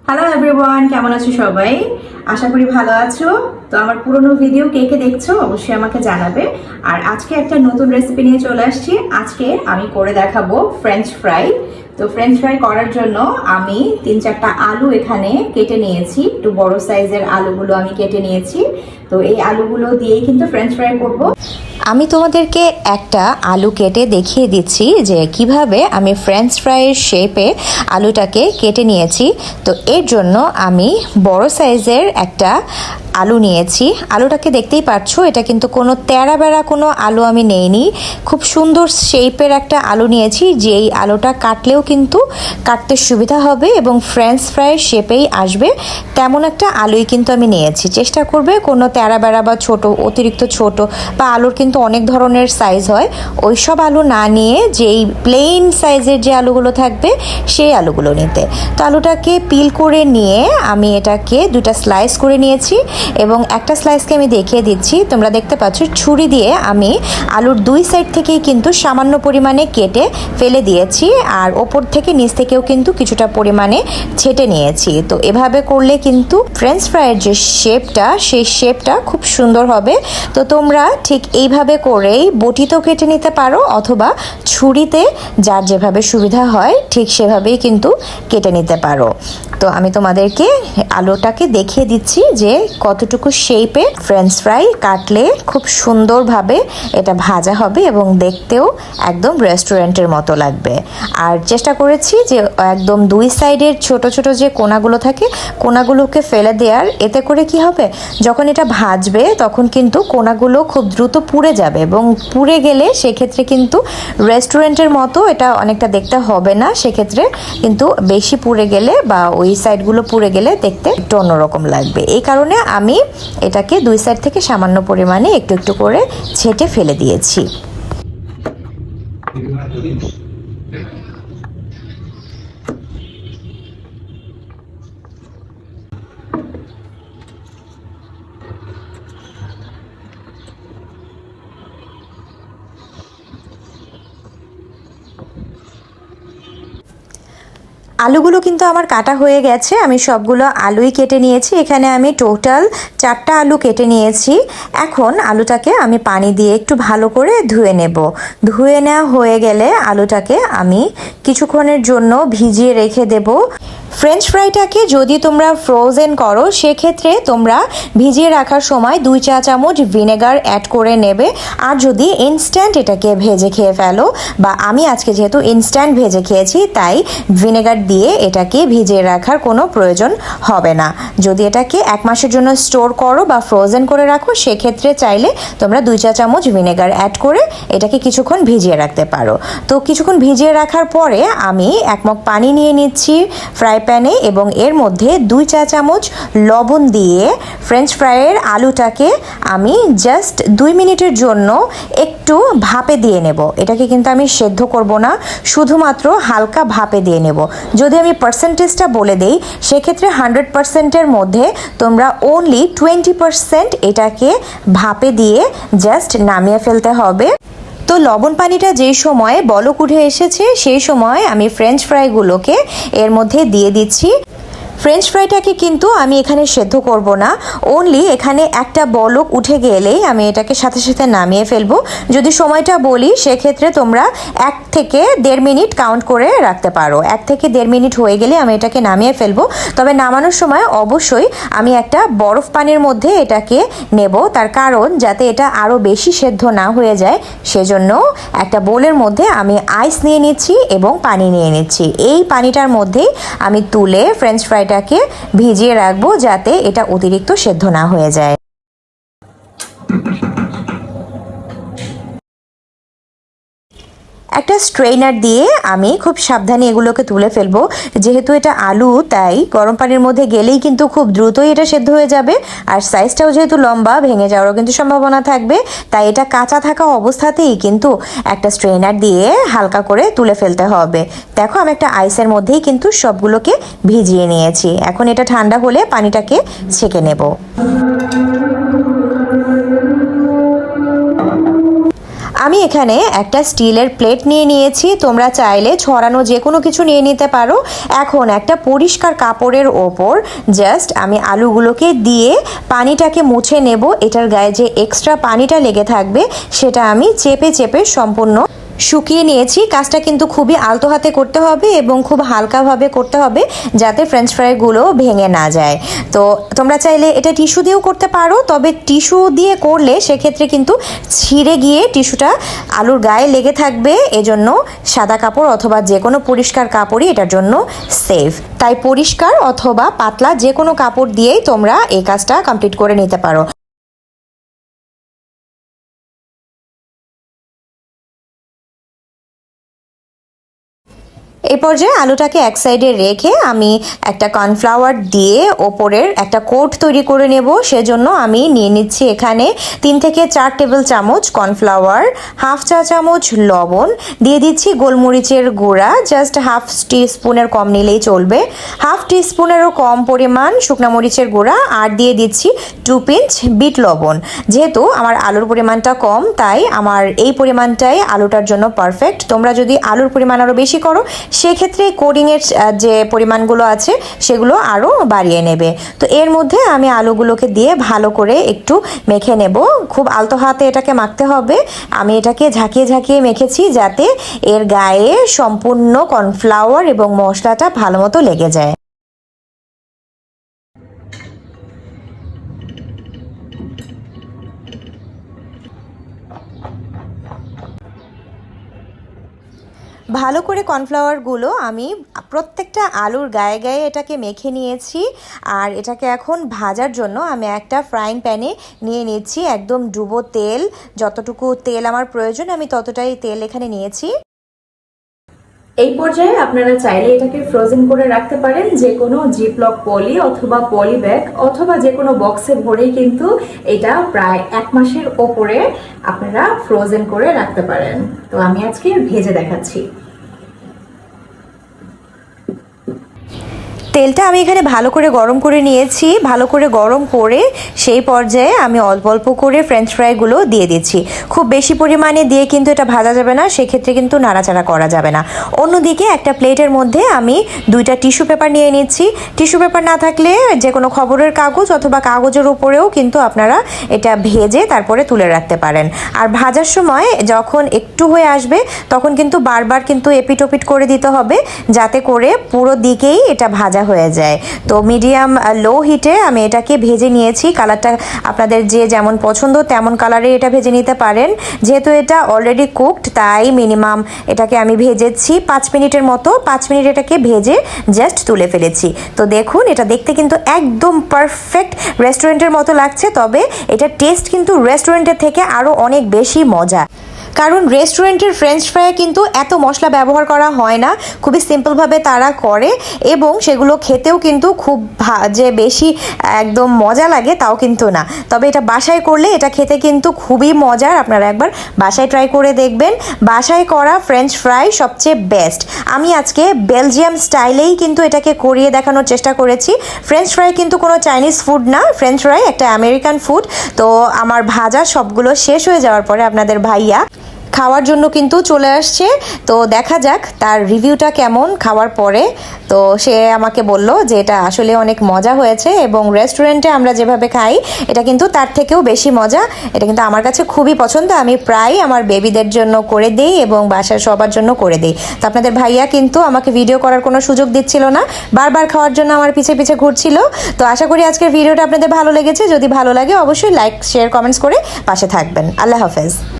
Hello everyone, কেমন আছো সবাই? আশা করি ভালো আছো। তো আমার পুরনো ভিডিও কে কে দেখছো অবশ্যই আমাকে জানাবে। আর আজকে একটা নতুন রেসিপি নিয়ে চলে আসছি। আজকে আমি করে দেখাবো ফ্রেঞ্চ ফ্রাই। তো ফ্রেঞ্চ ফ্রাই করার জন্য আমি 3-4টা আলু এখানে কেটে নিয়েছি। একটু বড় সাইজের আলুগুলো আমি কেটে নিয়েছি। তো এই আলুগুলো দিয়েই কিন্তু ফ্রেঞ্চ ফ্রাই করব। আমি তোমাদেরকে একটা আলু কেটে দেখিয়ে দিচ্ছি যে কিভাবে আমি ফ্রেঞ্চ ফ্রাইয়ের শেপে আলুটাকে কেটে নিয়েছি। তো এর জন্য আমি বড় সাইজের একটা আলু নিয়েছি। আলুটাকে দেখতেই পাচ্ছো, এটা কিন্তু কোনো তেড়া বেড়া কোনো আলু আমি নেইনি, খুব সুন্দর শেপের একটা আলু নিয়েছি, যেই আলুটা কাটলেও কিন্তু কাটতে সুবিধা হবে এবং ফ্রেঞ্চ ফ্রাইয়ের শেপেই আসবে তেমন একটা আলুই কিন্তু আমি নিয়েছি। চেষ্টা করবে কোনো তেড়া বেড়া বা ছোট, অতিরিক্ত ছোট বা আলুর কিন্তু অনেক ধরনের সাইজ হয়, ওই সব আলু না নিয়ে যেই প্লেন সাইজের যে আলুগুলো থাকবে সেই আলুগুলো নিতে। তো আলুটাকে পিল করে নিয়ে আমি এটাকে দুটা স্লাইস করে নিয়েছি এবং একটা স্লাইসকে আমি দেখিয়ে দিচ্ছি। তোমরা দেখতে পাচ্ছ ছুরি দিয়ে আমি আলুর দুই সাইড থেকেই কিন্তু সামান্য পরিমাণে কেটে ফেলে দিয়েছি, আর ওপর থেকে নিচ থেকেও কিন্তু কিছুটা পরিমাণে ছেটে নিয়েছি। তো এভাবে করলে কিন্তু ফ্রেঞ্চ ফ্রাইয়ের যে শেপটা, সেই শেপটা খুব সুন্দর হবে। তো তোমরা ঠিক এইভাবে করেই বটিতেও কেটে নিতে পারো অথবা ছুরিতে, যার যেভাবে সুবিধা হয় ঠিক সেভাবেই কিন্তু কেটে নিতে পারো। তো আমি তোমাদেরকে আলুটাকে দেখিয়ে দিচ্ছি যে কতটুকু শেপে ফ্রেঞ্চ ফ্রাই কাটলে খুব সুন্দরভাবে এটা ভাজা হবে এবং দেখতেও একদম রেস্টুরেন্টের মতো লাগবে। আর চেষ্টা করেছি যে একদম দুই সাইডের ছোট ছোট যে কোনাগুলো থাকে কোনাগুলোকে ফেলে দেওয়ার। এতে করে কি হবে, যখন এটা ভাজবে তখন কিন্তু কোনাগুলো খুব দ্রুত পুড়ে যাবে এবং পুড়ে গেলে সেক্ষেত্রে কিন্তু রেস্টুরেন্টের মতো এটা অনেকটা দেখতে হবে না। সেক্ষেত্রে কিন্তু বেশি পুড়ে গেলে বা ওই সাইডগুলো পুড়ে গেলে দেখতে একটু অন্যরকম লাগবে। এই কারণে আমি এটাকে দুই সাইড থেকে সামান্য পরিমাণে একটু একটু করে ছেটে ফেলে দিয়েছি। আলুগুলো কিন্তু আমার কাটা হয়ে গেছে, আমি সবগুলো আলুই কেটে নিয়েছি। এখানে আমি টোটাল 4টা আলু কেটে নিয়েছি। এখন আলুটাকে আমি পানি দিয়ে একটু ভালো করে ধুয়ে নেব। ধুয়ে নেওয়া হয়ে গেলে আলুটাকে আমি কিছুক্ষণের জন্য ভিজিয়ে রেখে দেব। ফ্রেঞ্চ ফ্রাইটাকে যদি তোমরা ফ্রোজেন করো সেক্ষেত্রে তোমরা ভিজিয়ে রাখার সময় 2 চা চামচ ভিনেগার অ্যাড করে নেবে। আর যদি ইনস্ট্যান্ট এটাকে ভেজে খেয়ে ফেলো, বা আমি আজকে যেহেতু ইনস্ট্যান্ট ভেজে খেয়েছি তাই ভিনেগার দিয়ে এটাকে ভিজিয়ে রাখার কোনো প্রয়োজন হবে না। যদি এটাকে 1 মাসের জন্য স্টোর করো বা ফ্রোজেন করে রাখো সেক্ষেত্রে চাইলে তোমরা 2 চা চামচ ভিনেগার অ্যাড করে এটাকে কিছুক্ষণ ভিজিয়ে রাখতে পারো। তো কিছুক্ষণ ভিজিয়ে রাখার পরে আমি 1 মগ পানি নিয়ে নিচ্ছি ফ্রাই প্যানে এবং এর মধ্যে 2 চা চামচ লবণ দিয়ে ফ্রেঞ্চ ফ্রাইয়ের আলুটাকে আমি জাস্ট 2 মিনিটের জন্য একটু ভাপে দিয়ে নেব। এটাকে কিন্তু আমি সেদ্ধ করব না, শুধুমাত্র হালকা ভাপে দিয়ে নেব। যদি আমি পার্সেন্টেজটা বলে দেই সেক্ষেত্রে 100%-এর মধ্যে তোমরা অনলি 20% এটাকে ভাপে দিয়ে জাস্ট নামিয়ে ফেলতে হবে। তো লবণ পানিটা যেই সময় বলক উঠে এসেছে সেই সময় আমি ফ্রেঞ্চ ফ্রাইগুলোকে এর মধ্যে দিয়ে দিচ্ছি। ফ্রেঞ্চ ফ্রাইটাকে কিন্তু আমি এখানে সেদ্ধ করব না, অনলি এখানে একটা বলক উঠে গেলেই আমি এটাকে সাথে সাথে নামিয়ে ফেলবো। যদি সময়টা বলি সেক্ষেত্রে তোমরা 1 থেকে 1.5 মিনিট কাউন্ট করে রাখতে পারো। 1 থেকে 1.5 মিনিট হয়ে গেলে আমি এটাকে নামিয়ে ফেলবো। তবে নামানোর সময় অবশ্যই আমি একটা বরফ পানির মধ্যে এটাকে নেব, তার কারণ যাতে এটা আরও বেশি সেদ্ধ না হয়ে যায় সেজন্য একটা বোলের মধ্যে আমি আইস নিয়ে নিচ্ছি এবং পানি নিয়ে নিচ্ছি। এই পানিটার মধ্যেই আমি তুলে ফ্রেঞ্চ ফ্রাইটাকে ভিজিয়ে রাখবো যাতে এটা অতিরিক্ত সেদ্ধ না হয়ে যায়। একটা স্ট্রেইনার দিয়ে আমি খুব সাবধানে এগুলোকে তুলে ফেলবো। যেহেতু এটা আলু তাই গরম পানির মধ্যে গেলেই কিন্তু খুব দ্রুতই এটা সেদ্ধ হয়ে যাবে, আর সাইজটাও যেহেতু লম্বা ভেঙে যাওয়ারও কিন্তু সম্ভাবনা থাকবে, তাই এটা কাঁচা থাকা অবস্থাতেই কিন্তু একটা স্ট্রেইনার দিয়ে হালকা করে তুলে ফেলতে হবে। দেখো আমি একটা আইসের মধ্যেই কিন্তু সবগুলোকে ভিজিয়ে নিয়েছি। এখন এটা ঠান্ডা হলে পানিটাকে ছেঁকে নেব। আমি এখানে একটা স্টিলের প্লেট নিয়ে নিয়েছি, তোমরা চাইলে ছড়ানো যে কোনো কিছু নিয়ে নিতে পারো। এখন একটা পরিষ্কার কাপড়ের ওপর জাস্ট আমি আলুগুলোকে দিয়ে পানিটাকে মুছে নেব। এটার গায়ে যে এক্সট্রা পানিটা লেগে থাকবে সেটা আমি চেপে চেপে সম্পূর্ণ শুকিয়ে নিয়েছি। কাজটা কিন্তু খুবই আলতো হাতে করতে হবে এবং খুব হালকাভাবে করতে হবে যাতে ফ্রেঞ্চ ফ্রাইগুলো ভেঙে না যায়। তো তোমরা চাইলে এটা টিস্যু দিয়েও করতে পারো, তবে টিস্যু দিয়ে করলে সেক্ষেত্রে কিন্তু ছিঁড়ে গিয়ে টিস্যুটা আলুর গায়ে লেগে থাকবে। এজন্য সাদা কাপড় অথবা যে কোনো পরিষ্কার কাপড়ই এটার জন্য সেফ। তাই পরিষ্কার অথবা পাতলা যে কোনো কাপড় দিয়েই তোমরা এই কাজটা কমপ্লিট করে নিতে পারো। এই পর্যায়ে আলুটাকে এক সাইডে রেখে আমি একটা কর্নফ্লাওয়ার দিয়ে ওপরের একটা কোট তৈরি করে নেব। সেজন্য আমি নিয়ে নিচ্ছি এখানে 3 থেকে 4 টেবিল চামচ কর্নফ্লাওয়ার, হাফ চা চামচ লবণ, দিয়ে দিচ্ছি গোলমরিচের গুঁড়া, জাস্ট হাফ টিস্পুনের কম নিলেই চলবে, হাফ টিস্পুনেরও কম পরিমাণ শুকনা মরিচের গুঁড়া, আর দিয়ে দিচ্ছি 2 পিঞ্চ বিট লবণ। যেহেতু আমার আলুর পরিমাণটা কম তাই আমার এই পরিমাণটাই আলুটার জন্য পারফেক্ট। তোমরা যদি আলুর পরিমাণ আরও বেশি করো সেক্ষেত্রে কোডিংয়ের যে পরিমাণগুলো আছে সেগুলো আরও বাড়িয়ে নেবে। তো এর মধ্যে আমি আলুগুলোকে দিয়ে ভালো করে একটু মেখে নেব। খুব আলতো হাতে এটাকে মাখতে হবে। আমি এটাকে ঝাঁকিয়ে ঝাঁকিয়ে মেখেছি যাতে এর গায়ে সম্পূর্ণ কর্নফ্লাওয়ার এবং মশলাটা ভালো মতো লেগে যায়। ভালো করে কর্নফ্লাওয়ারগুলো আমি প্রত্যেকটা আলুর গায়ে গায়ে এটাকে মেখে নিয়েছি। আর এটাকে এখন ভাজার জন্য আমি একটা ফ্রাইং প্যানে নিয়ে নিচ্ছি একদম ডুবো তেল। যতটুকু তেল আমার প্রয়োজন আমি ততটাই তেল এখানে নিয়েছি। এই পর্যায়ে আপনারা চাইলে এটাকে ফ্রোজেন করে রাখতে পারেন, যে কোনো জিপলক পলি অথবা পলি ব্যাগ অথবা যে কোনো বক্সে ভরেই কিন্তু এটা প্রায় 1 মাসের ওপরে আপনারা ফ্রোজেন করে রাখতে পারেন। তো আমি আজকে ভেজে দেখাচ্ছি। তেলটা আমি এখানে ভালো করে গরম করে নিয়েছি। ভালো করে গরম করে সেই পর্যায়ে আমি অল্প অল্প করে ফ্রেঞ্চ ফ্রাইগুলো দিয়ে দিচ্ছি। খুব বেশি পরিমাণে দিয়ে কিন্তু এটা ভাজা যাবে না, সেক্ষেত্রে কিন্তু নাড়াচাড়া করা যাবে না। অন্যদিকে একটা প্লেটের মধ্যে আমি 2টা টিস্যু পেপার নিয়ে নিচ্ছি। টিস্যু পেপার না থাকলে যে কোনো খবরের কাগজ অথবা কাগজের উপরেও কিন্তু আপনারা এটা ভেজে তারপরে তুলে রাখতে পারেন। আর ভাজার সময় যখন একটু হয়ে আসবে তখন কিন্তু বারবার কিন্তু এপিট ওপিট করে দিতে হবে যাতে করে পুরো দিকেই এটা ভাজা হয়ে যায়। তো মিডিয়াম লো হিটে আমি এটাকে ভেজে নিয়েছি। কালারটা আপনাদের যে যেমন পছন্দ তেমন কালারে এটা ভেজে নিতে পারেন। যেহেতু এটা অলরেডি কুকড তাই মিনিমাম এটাকে আমি ভেজেছি 5 মিনিটের মতো। 5 মিনিট এটাকে ভেজে জাস্ট তুলে ফেলেছি। তো দেখুন এটা দেখতে কিন্তু একদম পারফেক্ট রেস্টুরেন্টের মতো লাগছে, তবে এটা টেস্ট কিন্তু রেস্টুরেন্টের থেকে আরও অনেক বেশি মজা। কারণ রেস্টুরেন্টের ফ্রেঞ্চ ফ্রাই কিন্তু এত মশলা ব্যবহার করা হয় না, খুবই সিম্পলভাবে তারা করে এবং সেগুলো খেতেও কিন্তু খুব যে বেশি একদম মজা লাগে তাও কিন্তু না। তবে এটা বাসায় করলে এটা খেতে কিন্তু খুবই মজার। আপনারা একবার বাসায় ট্রাই করে দেখবেন। বাসায় করা ফ্রেঞ্চ ফ্রাই সবচেয়ে বেস্ট। আমি আজকে বেলজিয়াম স্টাইলেই কিন্তু এটাকে করিয়ে দেখানোর চেষ্টা করেছি। ফ্রেঞ্চ ফ্রাই কিন্তু কোনো চাইনিজ ফুড না, ফ্রেঞ্চ ফ্রাই একটা আমেরিকান ফুড। তো আমার ভাজা সবগুলো শেষ হয়ে যাওয়ার পরে আপনাদের ভাইয়া খাওয়ার জন্য কিন্তু চলে আসছে। তো দেখা যাক তার রিভিউটা কেমন খাওয়ার পরে। তো সে আমাকে বলল যে এটা আসলে অনেক মজা হয়েছে এবং রেস্টুরেন্টে আমরা যেভাবে খাই এটা কিন্তু তার থেকেও বেশি মজা। এটা কিন্তু আমার কাছে খুবই পছন্দ। আমি প্রায় আমার বেবিদের জন্য করে দিই এবং বাসার সবার জন্য করে দিই। তো আপনাদের ভাইয়া কিন্তু আমাকে ভিডিও করার কোনো সুযোগ দিচ্ছিল না, বারবার খাওয়ার জন্য আমার পিছে পিছে ঘুরছিল। তো আশা করি আজকের ভিডিওটা আপনাদের ভালো লেগেছে। যদি ভালো লাগে অবশ্যই লাইক শেয়ার কমেন্টস করে পাশে থাকবেন। আল্লাহ হাফেজ।